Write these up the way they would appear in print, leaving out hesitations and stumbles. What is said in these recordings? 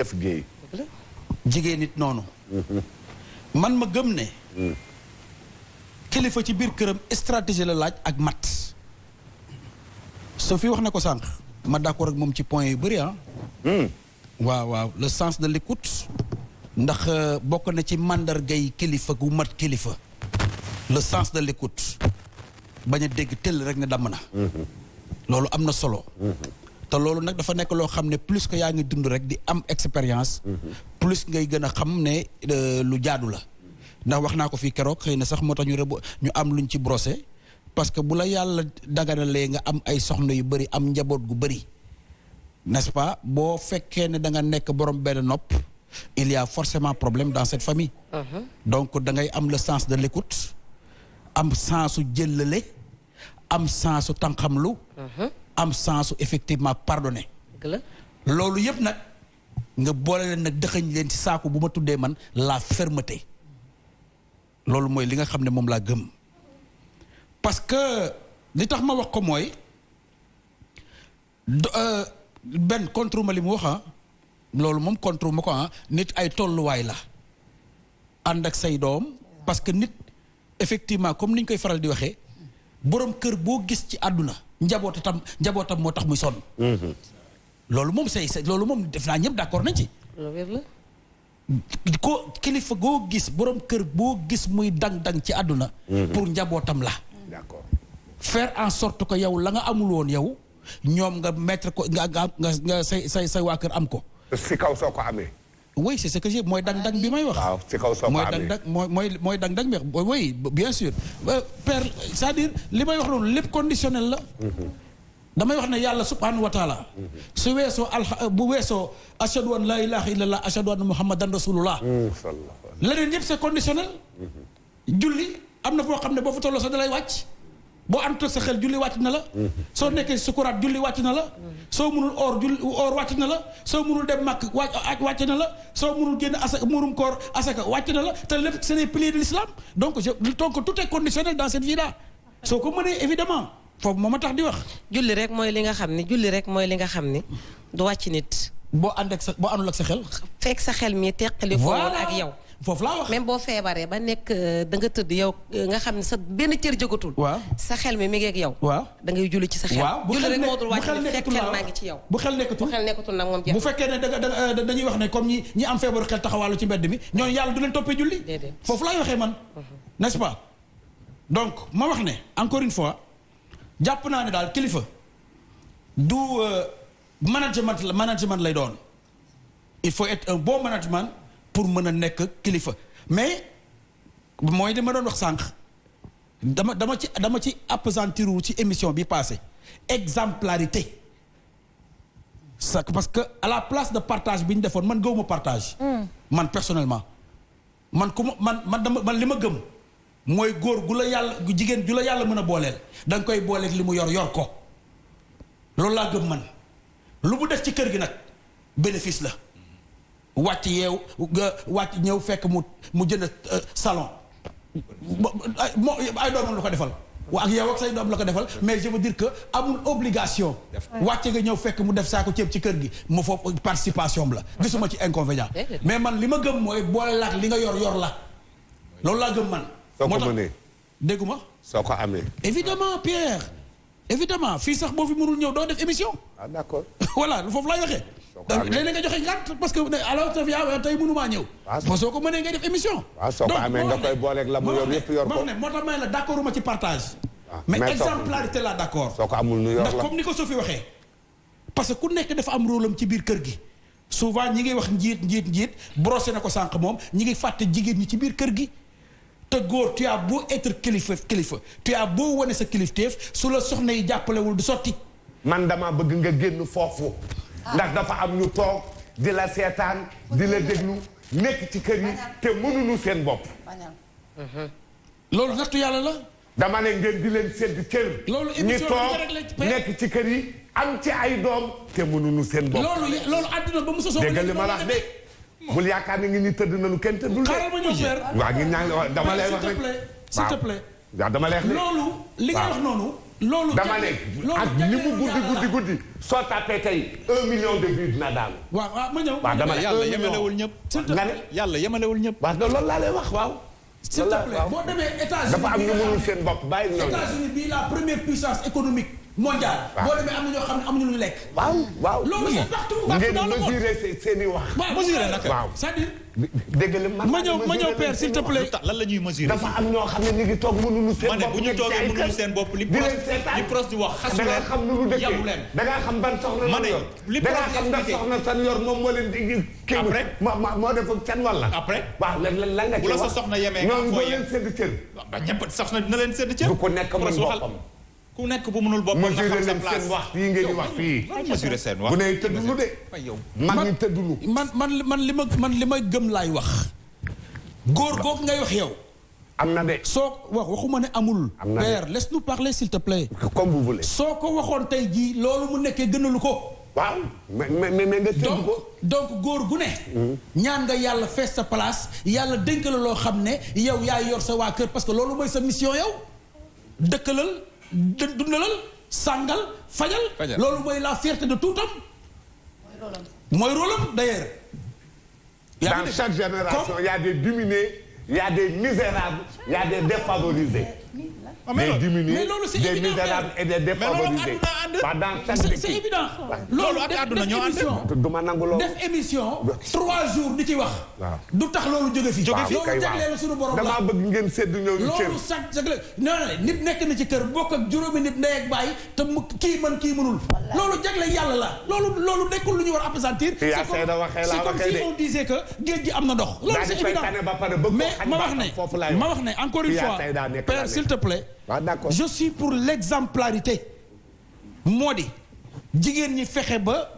def géey jigéen nit noonu man ma gëm ne kilifa ci biir këram stratégie la laaj ak mat Sophie wax na ko sànq ma d'accord ak moom ci point yu bëri waaw waaw le sens de l'écoute ndax bokk na ci màndargay kilifa gu mat kilifa le sens de l'écoute bañ a dégg tëll rek ne damm na loolu am na solo te loolu nag dafa nekk loo xam ne plus que yaa ngi dund rek di am expérience plus ngay gën a xam ne lu jaadu la ndax wax naa ko fii keroog xëy na sax moo tax ñu am luñ ci brosser parce que bu la yàlla daganalee nga am ay soxna yu bëri am njaboot gu bëri n'est-ce pas boo fekkee ne da nga nekk borom benn nopp il y a forcément problème dans cette famille donc da ngay am le sens de l'écoute am sensu jëllale am sensu tànqamlu am sensu effectivement pardonner loolu yëpp nag nga boole leen nag dëxëñ leen ci saaku bu ma tuddee man la fermeté loolu mooy li nga xam ne moom laa gëm parce que li tax ma wax ko mooy benn contre ma li mu wax loolu moom contre ma ko nit ay tolluwaay la ànd ak say doom parce que nit effectivement comme ni ñu koy faral di waxee boroom kër boo gis ci àdduna njabootam moo tax muy sonn loolu moom loolu moom def naa ñëpp d'accord nañ ci ko kilifa goo gis boroom kër boo gis muy dang-dang ci àdduna pour njabootam la d'accord faire en sorte que yow la nga amul woon yow ñoom nga mettre ko nga say waa kër am ko si kaw soo ko amee oui c'est ce que j'ai mooy dang-dang bi may wax waaw si kaw soo ko amee mooy dang-dang bi oui bien sûr père c'est-à-dire li may wax noonu lépp conditionnel la damay wax ne yàlla subhanahu wa taala su weesoo bu weesoo ashhadu an la ilaha illallah ashhadu anna muhammadan rasulullah leneen yëpp c'est conditionnel julli am na foo xam ne boo fa tolloo sax da lay wàcc boo ànd ak sa xel julli wàcc na la soo nekkee sukuraat julli wàcc na la soo munul or wàcc na la soo munul dem màkk wàcc na la soo munul génn asaka murum koor asaka wàcc na la te lépp c'est les piliers de l'islam donc tout est conditionnel dans cette vie là soo ko mënee évidemment foofu moo ma tax di wax julli rek mooy li nga xam ni du wàcc nit boo ànd ak boo àndul ak sa xel fekk sa xel mi teqali ko ak yow foofu laa wax même boo feebaree ba nekk da nga tëdd yow nga xam ne sa benn cër jógatul waaw sa xel mi ngi ak yow waaw da ngay julli ci sa xel waaw julli rek moo dul wàcc ni fekk xel maa ngi ci yow bu xel nekkatul nag moom jeex bu fekkee ne dañuy wax ne comme ñi am feebaru xel taxawaalu ci mbedd mi ñooñu yàlla du leen toppee julli foofu laay waxee man n'est-ce pas donc ma wax ne encore une fois jàpp naa ne daal kilifa du management lay doon il faut être un bon management pour mën a nekk kilifa mais mooy li ma doon wax sànq dama ci appesantiru ci émission bi passé exemplarité ça parce que à la place de partage bi ñu defoon man gëwuma partage man personnellement man li ma gëm mooy góor gu la yàlla jigéen ju la yàlla mën a booleel da nga koy booleeg li mu yor ko loolu laa gëm man lu mu def ci kër gi nag bénéfice la wàcc yeew nga wàcc ñëw fekk mu jënd salon ay doomam la ko defal waa ak yow ak say doom la ko defal mais je veux dire que amul obligation wàcc nga ñëw fekk mu def saako ceeb ci kër gi mu foofu participation la gisuma ci inconvénient mais man li ma gëm mooy boole laak li nga yor la loolu laa gëm man soo ko mënee dégguma soo ko amee évidemment Pierre évidemment fii sax boo fi mënul ñëw doo def émission d'accord voilà foofu laay waxee léeg-léeg nga joxe ngànt parce que alors tey mënumaa ñëw soo ko mënee ngay def émission waaw soo ko amee nga koy booleeg la mu yor yëpp yor ko moo tax may la d'accord uma ci partage mais exemplarité la d'accord soo ko amul nu yor la ndax comme ni ko Sophie waxee parce que ku nekk dafa am rôle am ci biir kër gi souvent ñi ngi wax njiit brossé na ko sànq moom ñi ngi fàtte jigéen ñi ci biir kër gi te góor tu as beau être kilifa tu as beau wane sa kilifteef su la soxna yi jàppalewul du sotti man dama bëgg nga génn foofu ndax dafa am ñu toog di la seetaan di la déglu nekk ci kër yi te mënuñu seen bopp loolu nattu yàlla la dama ne ngeen di leen sedd kër ñi toog nekk ci kër yi am ci ay doom te mënuñu seen bopp loolu àdduna ba mu sosoo dégg li ma wax de bul yaakaar ne ngi ñu tëdd nañu kenn tëddul de xaaral ma ñëw waaw ngi ñaa dama lay wax rek s'il te plaît waaw dama lay wax loolu li nga wax noonu loolu dama ne ak li mu guddi soo tapé tey 1 million de vues dina daanu. waaw ma ñëw. waaw dama ne yàlla yemalewul ñëpp. nga ne yàlla yemalewul ñëpp. waaw loolu laa lay wax waaw. s'il te plaît boo demee États-Unis dafa am ñu mënul seen bopp bàyyi ñooñu. États-Unis bii la première puissance économique mondiale. boo demee am na ñoo xam ne amuñu lu ñu lekk. waaw loolu c'est partout. ngeen mesurer seen i wax. mesurer naka waaw c'est-à-dire. dégg nga ma ñëw père s'il te plaît. lan la ñuy mesurer. dafa am ñoo xam ne ñu ngi toog mënuñu seen bopp. ma ne bu ñu toogee mënuñu seen bopp li pros di wax xasu da nga xam nu mu yabu dëkkee leen. da nga xam ban soxna ma ne yor li da nga xam ndax soxna san yor moom moo leen di kii après moo def ak can walla après waaw lan nga ci bu la sa wax soxna yemee ñoom doo leen sédd cër ba ñëpp soxna dina leen sédd cër. du ko nekk mën boppam ku nekk bu mënul boppam nga xam sa mesurer leen place. seen wax fii ngeen di wax fii mesurer seen wax. bu ne tëddulu de mag ñi tëddulu man li ma gëm laay wax. góor googu ngay wax yow. am na de. soo waxuma ne amul. am na de père laisse-nous parler s'il te plaît. comme vous voulez. soo ko waxoon tey jii loolu mu nekkee gënalu ko. waaw mais nga tëdd ko. donc góor gu ne. ñaan nga yàlla fees sa place yàlla dénk la loo xam ne yow yaay yor sa waa kër parce que loolu mooy sa mission yow. dëkkalal dundalal sàngal fajal. loolu mooy la fierté de tout homme. mooy rôlam d'ailleurs. Dans chaque génération, il y a des diminués, il y a des misérables, il y a des défavorisés. Des diminués, des misérables et des défavorisés. C'est évident. loolu def émission 3 jours di ci wax. du tax loolu jóge fi. loolu jagleel suñu borom la. damaa bëgg ngeen séddu ñëw ñu cër. loolu sax non nit nekk na ci kër bokk ak juróomi nit ndey ak baay te mu kii mën kii mënul. loolu jagle yàlla la loolu nekkul lu ñu war a appesantir. c'est comme si on disait que géej gi am na ndox. loolu c'est évident mais ma wax ne encore une fois père s'il te plaît. je suis pour l'exemplarité. moo di jigéen ñi fexe ba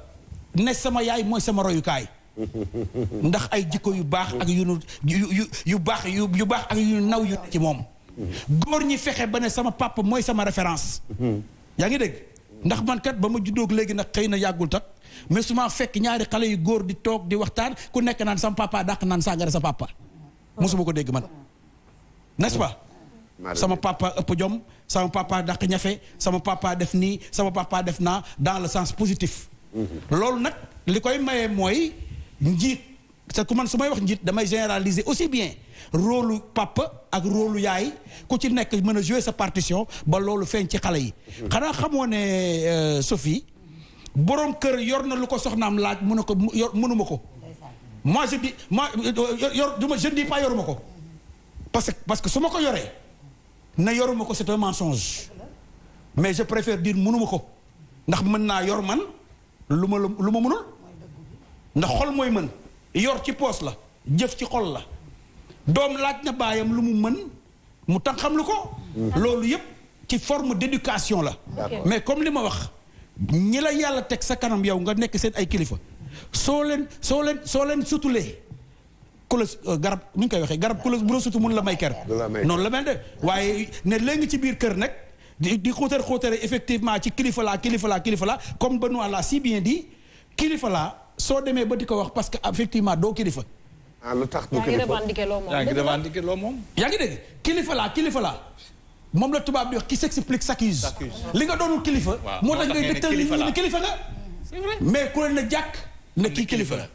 ne sama yaay mooy sama royukaay ndax ay jikko yu baax ak yu baax ak yu naw yu ci moom. góor ñi fexe ba ne sama papa mooy sama référence. yaa ngi dégg ndax man kat ba ma juddoog léegi nag xëy na yàggul tak mais su ma fekk ñaari xale yu góor di toog di waxtaan ku nekk naan sama papa dàq naan sàngara sa papa mosuma ko dégg man n'est-ce pas. sama papa ëpp jom sama papa dàq ñafe sama papa def nii sama papa def naa dans le sens positif. loolu nag li koy maye mooy njiit c'est que man su may wax njiit damay généraliser aussi bien rôle papa ak rôle yaay ku ci nekk mën a jouer sa partition ba loolu feeñ ci xale yi. xanaa xamoo ne Sophie borom kër yor na lu ko soxnaam laaj mu ne ko mënuma ko. moi je dis je ne dis pas yoruma ko parce que su ma ko yoree. na yoruma ko c'est un mensonge mais je préfère dire mënuma ko ndax mën naa yor man lu ma mënul ndax xol mooy mën yor ci poos la jëf ci xol la doom laaj na baayam lu mu mën mu tax xam lu ko loolu yépp ci forme d'éducation la mais comme li ma wax ñi la yàlla teg sa kanam yow nga nekk seen ay kilifa soo leen sutulee ku la garab ni ñu koy waxee garab ku la bu la sutu mun la may ker noonu la mel de waaye ne léegi ci biir kër nag di xóotare effectivement ci kilifa la comme Benoît l'a si bien dit kilifa la soo demee ba di ko wax parce que effectivement doo kilifa. lu tax du yaa ngi revendiqué loo moom. yaa ngi dégg kilifa la moom la tubaab di wax qui s'explique s'accuse. li nga doonul kilifa. moo tax ngay dëgtal nit ñi ne kilifa nga. c'est vrai mais ku leen na jàkk ne kii kilifa la.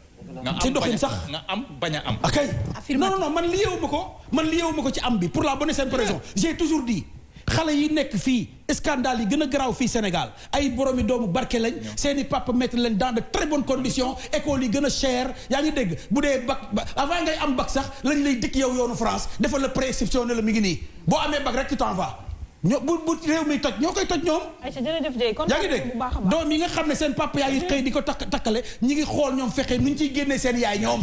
ci doxin sax nga am bañ a am. akay non man liyeewuma ko ci am bi pour la bonne et simple raison j'ai toujours dit xale yi nekk fii scandale yi gën a garaaw fii Sénégal ay boroomi doomu barke lañ seeni papa mettre leen dans de très bonnes conditions écoles yi gën a cher yaa ngi dégg bu dee bac avant ngay am bac sax lañ lay dikk yoonu France defal la préexception ne la mi ngi nii boo amee bac rek tu t'en vas ñoo bu réew mi toj ñoo koy toj ñoom. yaa ngi dégg doom yi nga xam ne seen papa yaa ngi xëy di ko takkale ñi ngi xool ñoom fexe nu ñu ciy génnee seen yaay ñoom.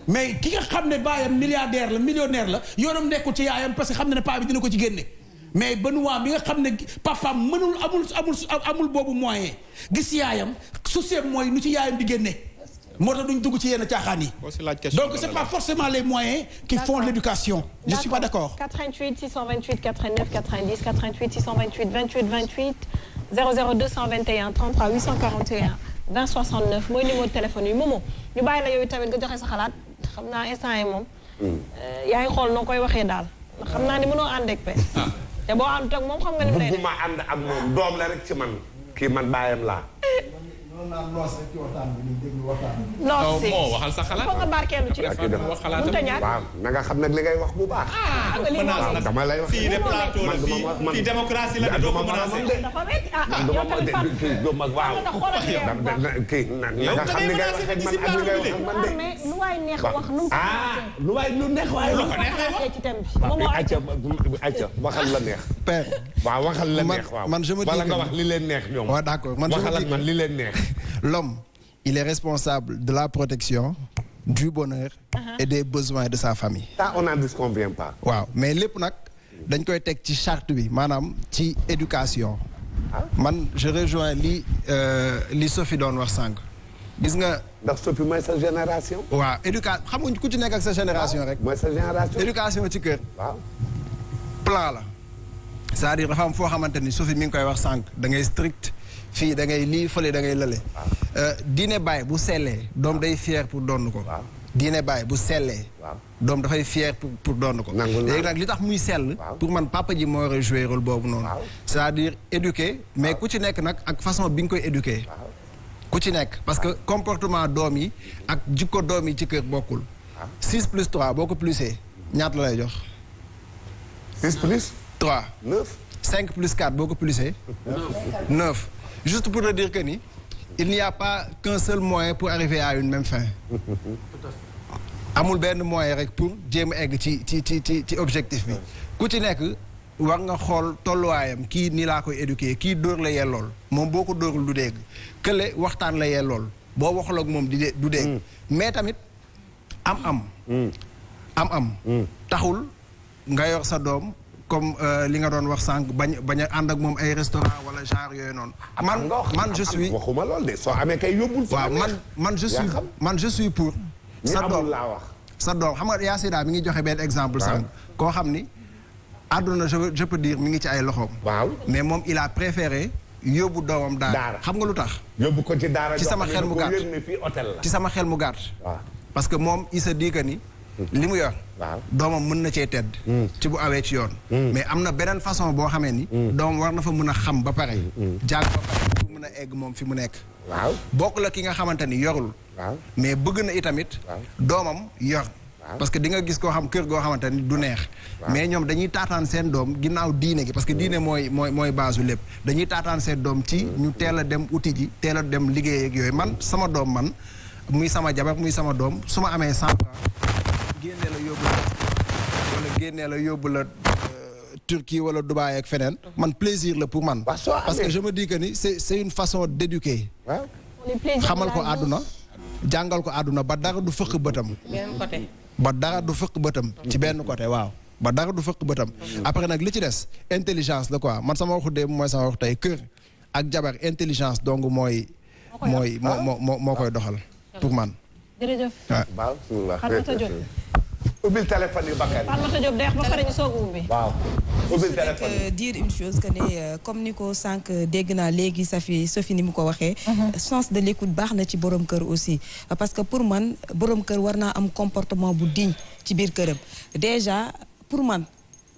mais ki nga xam ne baayam milliardaire la millionnaire la yoonam nekkul ci yaayam parce que xam ne ne paa bi dina ko ci génne. mais Benoît mi nga xam ne papaam mënul amul boobu moyen gis yaayam souci mooy nu ci yaayam di génne. moo tax duñ dugg ci yenn caaxaan yi. donc c'est pas forcément les moyens qui font l'éducation. Je suis pas d'accord. 88 628 89 90 88 628 28 28 00 221 33 841 20 69 mooy numéro de téléphone yi Momo ñu bàyyi la yow tamit nga joxe sa xalaat xam naa instant yi moom. yaa ngi xool noo koy waxee daal xam naa ni mënoo ànd ak te boo ànd ak moom xam nga ni mu lay def. bugguma ànd ak moom doom la rek ci man kii man baayam laa. noos si moo waxal sa xalaat. foog nga barkeelu ci. wax xalaat waaw na nga xam nag li ngay wax bu baax. waaw dama lay wax fii de plateau la fii démocratie la doo ko menacé. dafa métti yow tamit waaw kii na nga xam li ngay wax ak man ak li ngay wax ak man de. mais lu waay neex wax nu mu lu waay lu neex waay lu ko neexee wax ci thème bi. acca waxal la neex. père waaw waxal la neex waaw. man je me dis wala nga wax li leen neex ñoom. waaw d'accord man waxal ak man li leen neex. L'homme, il est responsable de la protection, du bonheur et des besoins de sa famille. Ça, on n'en disconvient pas. waaw mais lépp nag dañ koy teg ci charte bi maanaam ci éducation. man je rejoins li Sophie doon wax sànq. gis nga. ndax Sophie mooy sa génération. waaw éducation xam nga ku ci nekk ak sa génération rek. mooy sa génération. éducation ci kër. waaw. plan la. c'est-à-dire dafa am foo xamante ni Sophie mi ngi koy wax sànq da ngay strict. fii da ngay lii fële da ngay lële. diine baay bu sellee doom day fier pour donn ko. diine baay bu sellee. doom dafay fier pour donn ko. léegi nag li tax muy sell. pour man papa ji moo war a jouer rôle boobu noonu. c'est-à-dire éduquer mais ku ci nekk nag ak façon bi nga koy éduquer. ku ci nekk parce que comportement doom yi ak jikko doom yi ci kër bokkul. 6 plus 3 boo ko plusee ñaata la lay jox. 6 plus. 3. 9. 5 plus 4 boo ko plusee. 9. Juste pour te dire que ni il n'y a pas qu'un seul moyen pour arriver à une même fin. amul benn moyen rek pour jéem a egg ci objectif bi. ku ci nekk war nga xool tolluwaayam kii nii laa koy éduquer kii dóor la yellool moom boo ko dóorul du dégg kële waxtaan la yellool boo waxul ak moom du dégg. mais tamit am taxul nga yor sa doom. comme li nga doon wax sànq bañ a ànd ak moom ay restaurant wala genre yooyu noonu. man je suis waxuma lool de soo amee kay yóbbul. waaw man je suis pour. sa doom laa wax. sa doom xam nga Yacine mi ngi joxe benn exemple sànq. koo xam ni àdduna je peux dire mi ngi ci ay loxoom. waaw mais moom il a préféré yóbbu doomam daara. xam nga lu tax. yóbbu ko ci daara ci sama xel mu gàtt ci sama xel mu gàtt. parce que moom il se dit que ni. li mu yor. doomam mën na cee tedd. ci bu awee ci yoon. mais am na beneen façon boo xamee ni. doomam war na fa mën a xam ba pare. jàng ba pare pour mën a egg moom fi mu nekk. bokk la ki nga xamante ni yorul. mais bëgg na itamit. doomam yor. parce que di nga gis koo xam kër goo xamante ni du neex. mais ñoom dañuy taataan seen doom ginnaaw diine gi parce que diine mooy base u lépp. dañuy taataan seen doom ci ñu teel a dem uti ji teel a dem liggéey ak yooyu man sama doom man muy sama jabar muy sama doom su ma amee 100 francs génnee la yóbbu la wala génnee la yóbbu la Turquie wala Dubaï ak feneen man plaisir la pour man parce que je me dis que ni c'est une façon d'éduquer xamal ko àdduna jàngal ko àdduna ba dara du fëq bëtam ba dara du fëq bëtam ci benn côté waaw ba dara du fëq bëtam après nag li ci des intelligence la quoi man sama waxu démb mooy sama waxu tey kër ak jabar intelligence donc moo koy doxal pour man jërëjëf. waaw. ubbil téléphone yi Bakary. Fatmata Diop day wax ba pare ñu soog a ubbi. waaw. ubbil téléphone yi dire une chose que ne comme ni ko sànq dégg naa léegi Sophie ni mu ko waxee. sens de l'écoute baax na ci borom kër aussi. parce que pour man borom kër war naa am comportement bu digne ci biir këram déjà pour man.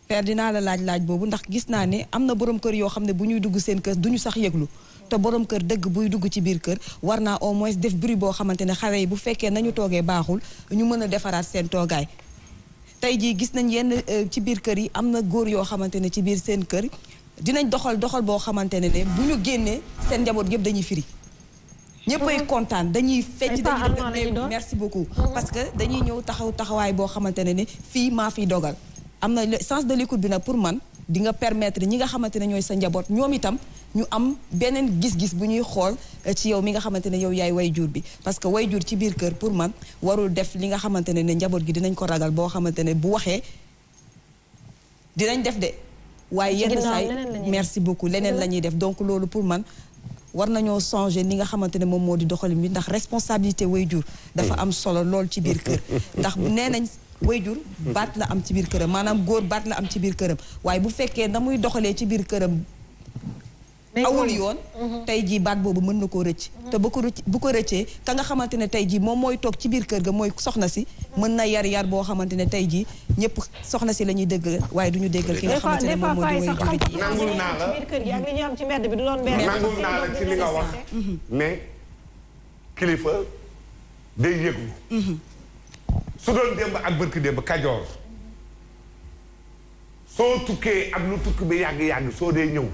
père dinaa la laaj boobu ndax gis naa ne am na borom kër yoo xam ne bu ñuy dugg seen kër duñu sax yëglu. te borom kër dëgg buy dugg ci biir kër war naa au moins def bruit boo xamante ne xale yi bu fekkee nañu toogee baaxul ñu mën a defaraat seen toogaay tey jii gis nañ yenn ci biir kër yi am na góor yoo xamante ne ci biir seen kër dinañ doxal boo xamante ne bu ñu génnee seen njaboot yëpp dañuy firi ñëppay kontaan dañuy fecc dañuy merci beaucoup parce que dañuy ñëw taxawaay boo xamante ne fii maa fiy dogal am na sens de l'écoute bi nag pour man di nga permettre ñi nga xamante ne ñooy sa njaboot ñoom itam ñu am beneen gis-gis bu ñuy xool ci yow mi nga xamante ne yow yaay wayjur bi parce que wayjur ci biir kër pour man warul def li nga xamante ne njaboot gi dinañ ko ragal boo xamante ne bu waxee dinañ def de waaye yenn saay merci beaucoup leneen la ñuy def donc loolu pour man war nañoo changer ni nga xamante ne moom moo di doxalin bi ndax responsabilité wayjur dafa am solo lool ci biir kër ndax nee nañ wayjur baat la am ci biir këram maanaam góor baat la am ci biir këram waaye bu fekkee na muy doxalee ci biir këram awul yoon tey jii baat boobu mën na koo rëcc te bu ko rëccee ka nga xamante ne tey jii moom mooy toog ci biir kër ga mooy soxna si mën na yar boo xamante ne tey jii ñëpp soxna si la ñuy déggal waaye du ñu déggal ki nga xamante ne moom moo di way juri ji nangul naa la biir kër gi ak li ñu am ci mbedd bi du doon benn nangul naa la ci li nga wax mais kilifa day yëglu su doon démb ak bërki démb Kajoor soo tukkee ak lu tukki bi yàgg-yàgg soo dee ñëw